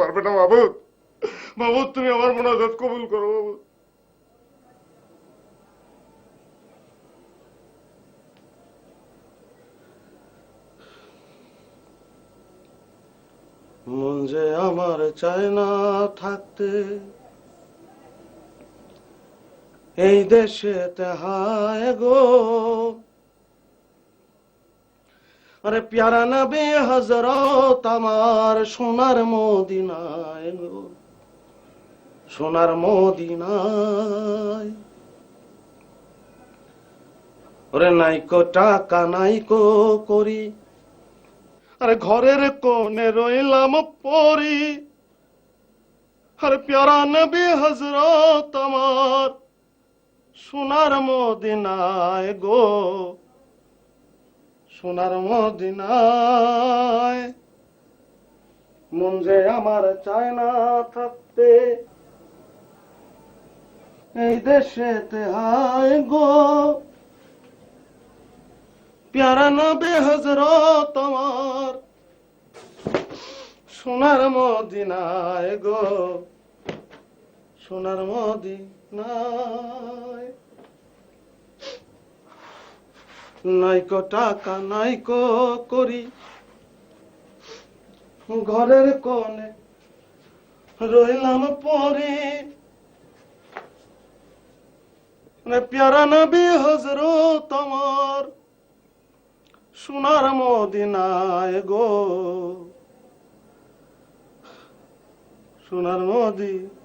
পারবে না মাবুদ। মাবুদ তুমি আমার মোনাজাত কবুল করো মাবুদ। মন যে আমার চায় না থাকতে এই দেশেতে, হায় গো। আরে প্যারা নবী হযরত আমার সোনার মদিনায় গো, সোনার মদিনায়। ওরে নাইকো টাকা নাইকো করি, আরে ঘরের কোণে রইলাম পরি। আরে প্যারা নবী হযরত আমার সোনার মদিনায় গো, সোনার মদিনায়। মন যে আমার চায় না থাকতে এই দেশেতে, হায় গো। প্যারা নবী হযরত আমার সোনার মদিনায় গো, সোনার মদিনায়। নাইকো টাকা নাইকো করি, ঘরের কোণে রইলাম পরে। প্যারা নবী হযরত আমার সোনার মদিনায় গো, সোনার মদিনায়।